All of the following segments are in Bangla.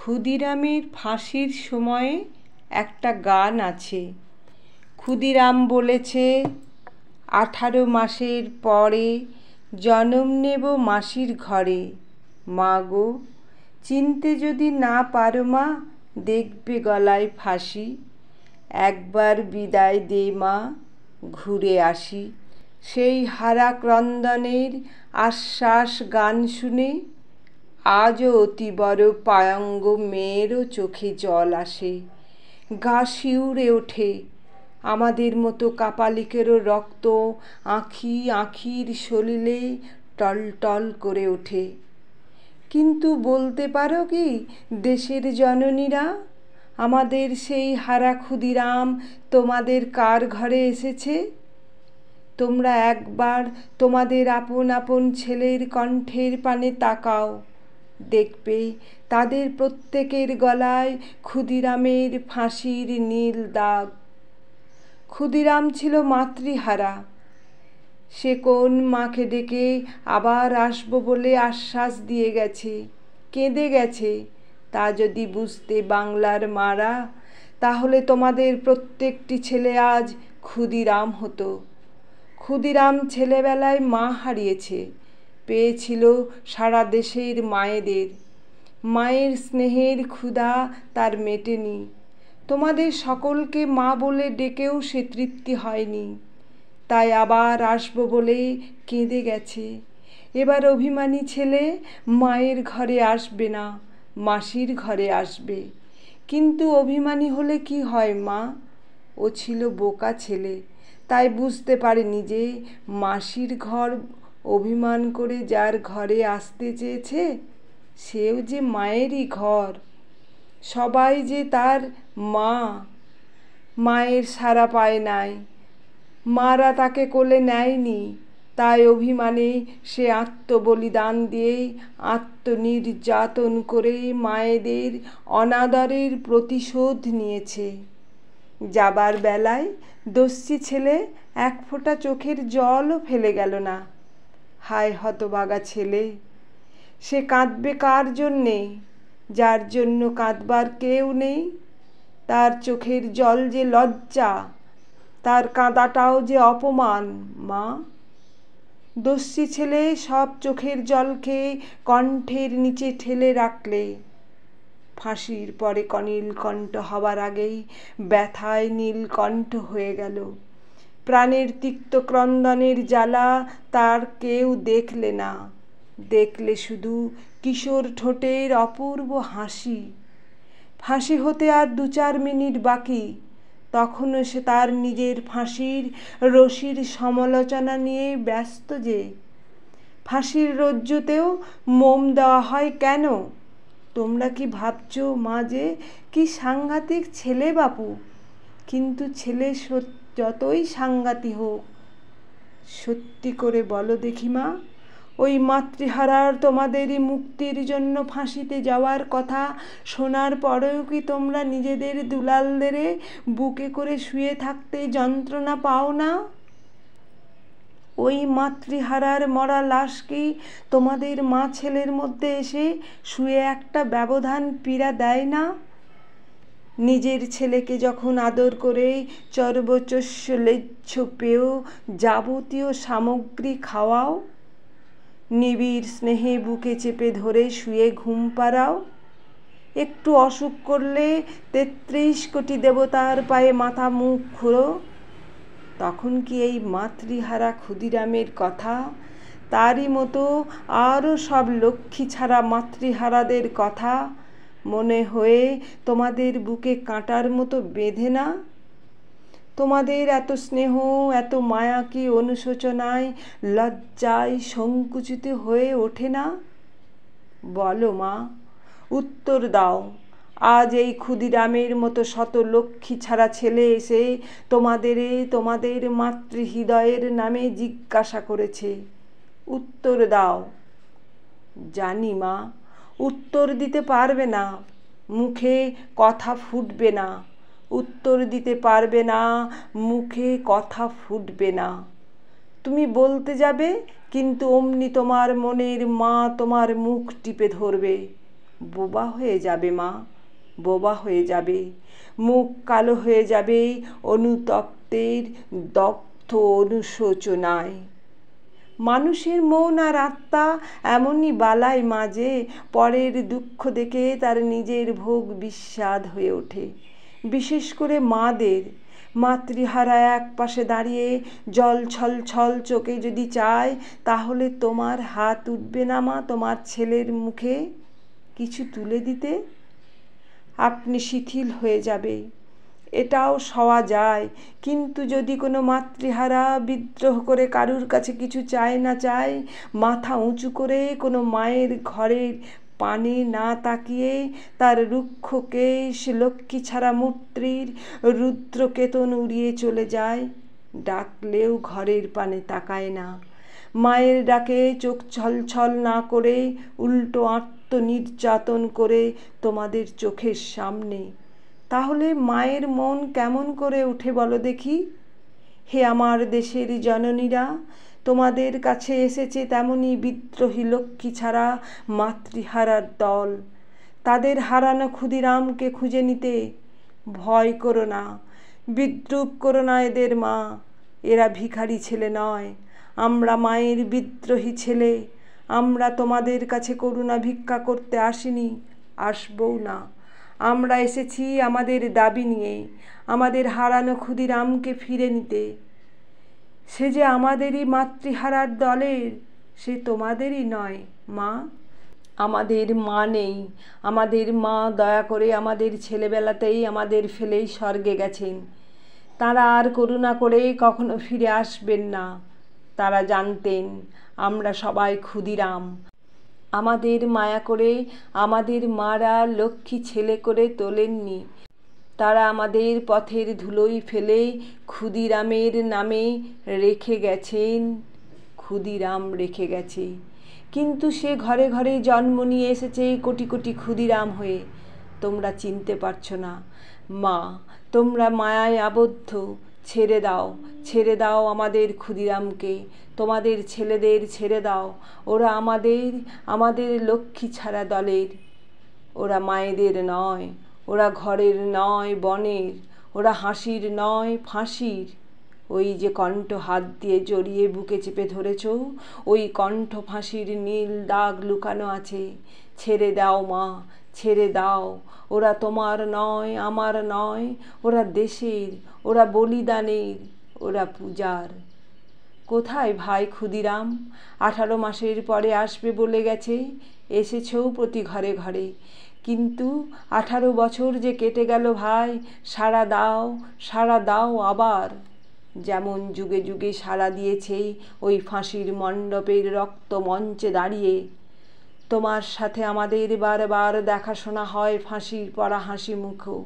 ক্ষুদিরামের ফাঁসির সময়ে একটা গান আছে। ক্ষুদিরাম বলেছে, 18 মাসের পরে জনম নেব মাসির ঘরে। মা গো, চিনতে যদি না পারো মা, দেখবে গলায় ফাঁসি। একবার বিদায় দে মা, ঘুরে আসি। সেই হারা ক্রন্দনের আশ্বাস গান শুনে আজও অতি বড় পায়ঙ্গ মেয়েরও চোখে জল আসে, গা শিউরে ওঠে। আমাদের মতো কাপালিকেরও রক্ত আঁখি আঁখির সলিলে টলটল করে ওঠে। কিন্তু বলতে পারো কি দেশের জননীরা, আমাদের সেই হারা ক্ষুদিরাম তোমাদের কার ঘরে এসেছে? তোমরা একবার তোমাদের আপন আপন ছেলের কণ্ঠের পানে তাকাও, দেখবে তাদের প্রত্যেকের গলায় ক্ষুদিরামের ফাঁসির নীল দাগ। ক্ষুদিরাম ছিল মাতৃহারা। সে কোন মাকে ডেকে আবার আসবো বলে আশ্বাস দিয়ে গেছে, কেঁদে গেছে, তা যদি বুঝতে বাংলার মারা, তাহলে তোমাদের প্রত্যেকটি ছেলে আজ ক্ষুদিরাম হতো। ক্ষুদিরাম ছেলেবেলায় মা হারিয়েছে, পেয়েছিল সারা দেশের মায়েদের। মায়ের স্নেহের ক্ষুধা তার মেটেনি। তোমাদের সকলকে মা বলে ডেকেও সে তৃপ্তি হয়নি, তাই আবার আসবো বলে কেঁদে গেছে। এবার অভিমানী ছেলে মায়ের ঘরে আসবে না, মাসির ঘরে আসবে। কিন্তু অভিমানী হলে কি হয় মা? ও ছিল বোকা ছেলে, তাই বুঝতে পারেনি যে মাসির ঘর অভিমান করে যার ঘরে আসতে চেয়েছে, সেও যে মায়েরই ঘর, সবাই যে তার মা। মায়ের সাড়া পায় নাই, মারা তাকে কোলে নেয়নি, তাই অভিমানে সে আত্মবলিদান দিয়ে আত্মনির্যাতন করে মায়েদের অনাদরের প্রতিশোধ নিয়েছে। যাবার বেলায় দস্যি ছেলে এক ফোঁটা চোখের জলও ফেলে গেল না। হায় হতভাগা ছেলে! সে কাঁদবে কার জন্যে, যার জন্য কাঁদবার কেউ নেই? তার চোখের জল যে লজ্জা, তার কাঁদাটাও যে অপমান মা। দস্যি ছেলে সব চোখের জলকে কণ্ঠের নিচে ঠেলে রাখলে। ফাঁসির পরে নীলকণ্ঠ হবার আগেই ব্যথায় নীলকণ্ঠ হয়ে গেল। প্রাণের তিক্ত ক্রন্দনের জ্বালা তার কেউ দেখলে না, দেখলে শুধু কিশোর ঠোঁটের অপূর্ব হাসি। ফাঁসি হতে আর 2-4 মিনিট বাকি, তখনও সে তার নিজের ফাঁসির রশির সমালোচনা নিয়ে ব্যস্ত যে। ফাঁসির রজ্জুতেও মোম দেওয়া হয় কেন? তোমরা কি ভাবছো মা যে কি সাংঘাতিক ছেলে বাপু? কিন্তু ছেলে যতই সাংঘাতিক হোক, সত্যি করে বলো দেখি মা, ওই মাতৃহারার তোমাদেরই মুক্তির জন্য ফাঁসিতে যাওয়ার কথা শোনার পরেও কি তোমরা নিজেদের দুলালদের বুকে করে শুয়ে থাকতে যন্ত্রণা পাও না? ওই মাতৃহারার মরা লাশ কি তোমাদের মা ছেলের মধ্যে এসে শুয়ে একটা ব্যবধান পীড়া দেয় না? নিজের ছেলেকে যখন আদর করে চর্বচস্য লেচ্ছ পেয় যাবতীয় সামগ্রী খাওয়াও, নিবিড় স্নেহে বুকে চেপে ধরে শুয়ে ঘুম পাড়াও, একটু অসুখ করলে 33 কোটি দেবতার পায়ে মাথা মুখ খুঁড়ো, তখন কি এই মাতৃহারা ক্ষুদিরামের কথা, তারই মতো আরও সব লক্ষ্মী ছাড়া মাতৃহারাদের কথা মনে হয়ে তোমাদের বুকে কাঁটার মতো বেঁধে না? তোমাদের এত স্নেহ, এত মায়া কি অনুশোচনায়, লজ্জায় সংকুচিত হয়ে ওঠে না? বলো মা, উত্তর দাও। আজ এই ক্ষুদিরামের মতো শত লক্ষ্মী ছাড়া ছেলে এসে তোমাদের মাতৃহৃদয়ের নামে জিজ্ঞাসা করেছে, উত্তর দাও। জানি মা, উত্তর দিতে পারবে না, মুখে কথা ফুটবে না। উত্তর দিতে পারবে না, মুখে কথা ফুটবে না। তুমি বলতে যাবে, কিন্তু অমনি তোমার মনের মা তোমার মুখ টিপে ধরবে, বোবা হয়ে যাবে মা, বোবা হয়ে যাবে। মুখ কালো হয়ে যাবে অনুতপ্তের দগ্ধ অনুশোচনায়। মানুষের মন আর আত্মা এমনই বালাই মাঝে পরের দুঃখ দেখে তার নিজের ভোগ বিস্বাদ হয়ে ওঠে। বিশেষ করে মাদের। মাতৃহারা এক পাশে দাঁড়িয়ে জল ছল ছল চোখে যদি চায়, তাহলে তোমার হাত উঠবে না মা তোমার ছেলের মুখে কিছু তুলে দিতে? আপনি শিথিল হয়ে যাবে, এটাও সওয়া যায়। কিন্তু যদি কোনো মাতৃহারা বিদ্রোহ করে কারুর কাছে কিছু চায় না চায়, মাথা উঁচু করে কোনো মায়ের ঘরের পানে না তাকিয়ে তার রুক্ষ কেশ লক্ষ্মী ছাড়া মূর্তির রুদ্রকেতন উড়িয়ে চলে যায়, ডাকলেও ঘরের পানে তাকায় না, মায়ের ডাকে চোখ ছলছল না করে উল্টো আত্মনির্যাতন করে তোমাদের চোখের সামনে, তাহলে মায়ের মন কেমন করে ওঠে বলো দেখি? হে আমার দেশের জননীরা, তোমাদের কাছে এসেছে তেমনই বিদ্রোহী লক্ষ্মী ছাড়া মাতৃহারার দল। তাদের হারানো ক্ষুদিরামকে খুঁজে নিতে ভয় করো না, বিদ্রূপ করো না এদের মা। এরা ভিখারি ছেলে নয়, আমরা মায়ের বিদ্রোহী ছেলে। আমরা তোমাদের কাছে করুণা ভিক্ষা করতে আসিনি, আসবও না। আমরা এসেছি আমাদের দাবি নিয়ে, আমাদের হারানো ক্ষুদিরামকে ফিরে নিতে। সে যে আমাদেরই মাতৃহারার দলের, সে তোমাদেরই নয় মা। আমাদের মা নেই, আমাদের মা দয়া করে আমাদের ছেলেবেলাতেই আমাদের ফেলেই স্বর্গে গেছেন। তাঁরা আর করুণা করে কখনো ফিরে আসবেন না। তারা জানতেন আমরা সবাই ক্ষুদিরাম। আমাদের মায়া করে আমাদের মারা লক্ষ্মী ছেলে করে তোলেননি। তারা আমাদের পথের ধুলোই ফেলে ক্ষুদিরামের নামে রেখে গেছেন, ক্ষুদিরাম রেখে গেছে। কিন্তু সে ঘরে ঘরে জন্ম নিয়ে এসেছে কোটি কোটি ক্ষুদিরাম হয়ে। তোমরা চিনতে পারছো না মা, তোমরা মায়ায় আবদ্ধ। ছেড়ে দাও, ছেড়ে দাও আমাদের ক্ষুদিরামকে, তোমাদের ছেলেদের ছেড়ে দাও। ওরা আমাদের লক্ষ্মী ছাড়া দলের। ওরা মায়েদের নয়, ওরা ঘরের নয় বনের, ওরা হাসির নয় ফাঁসির। ওই যে কণ্ঠ হাত দিয়ে জড়িয়ে বুকে চেপে ধরেছ, ওই কণ্ঠ ফাঁসির নীল দাগ লুকানো আছে। ছেড়ে দাও মা, ছেড়ে দাও। ওরা তোমার নয়, আমার নয়, ওরা দেশের, ওরা বলিদানের, ওরা পূজার। কোথায় ভাই ক্ষুদিরাম? 18 মাসের পরে আসবে বলে গেছে, এসেছেও প্রতি ঘরে ঘরে। কিন্তু 18 বছর যে কেটে গেল ভাই, সাড়া দাও, সাড়া দাও আবার। যেমন যুগে যুগে সাড়া দিয়েছে ওই ফাঁসির মণ্ডপের রক্ত মঞ্চে দাঁড়িয়ে। তোমার সাথে আমাদের বারবার দেখাশোনা হয় ফাঁসির পড়া হাসি মুখো।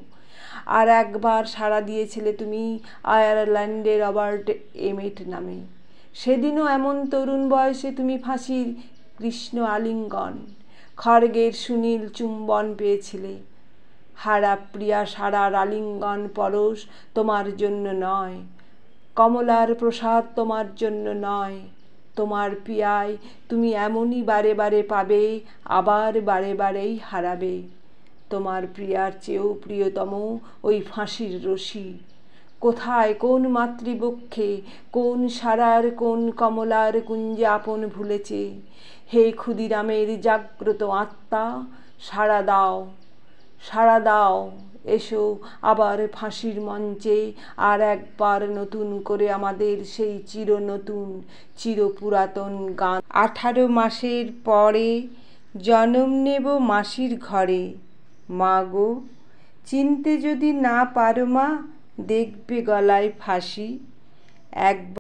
আর একবার সাড়া দিয়েছিলে তুমি আয়ারল্যান্ডের রবার্ট এমেট নামে। সেদিনও এমন তরুণ বয়সে তুমি ফাঁসির কৃষ্ণ আলিঙ্গন, খড়গের সুনীল চুম্বন পেয়েছিলে। হারা প্রিয়া সারার আলিঙ্গন পরশ তোমার জন্য নয়, কমলার প্রসাদ তোমার জন্য নয়। তোমার পিয়ায় তুমি এমনই বারে বারে পাবে, আবার বারে বারেই হারাবে। তোমার প্রিয়ার চেয়েও প্রিয়তম ওই ফাঁসির রশি। কোথায়, কোন মাতৃবক্ষে, কোন সারার, কোন কমলার কুঞ্জে আপন ভুলেছে? হে ক্ষুদিরামের জাগ্রত আত্মা, সাড়া দাও, সাড়া দাও। এসো আবার ফাঁসির মঞ্চে, আর একবার নতুন করে আমাদের সেই চির নতুন চির পুরাতন গান। 18 মাসের পরে জনম নেব মাসির ঘরে। মা গো, চিনতে যদি না পারো মা, দেখবে গলায় ফাঁসি। একবার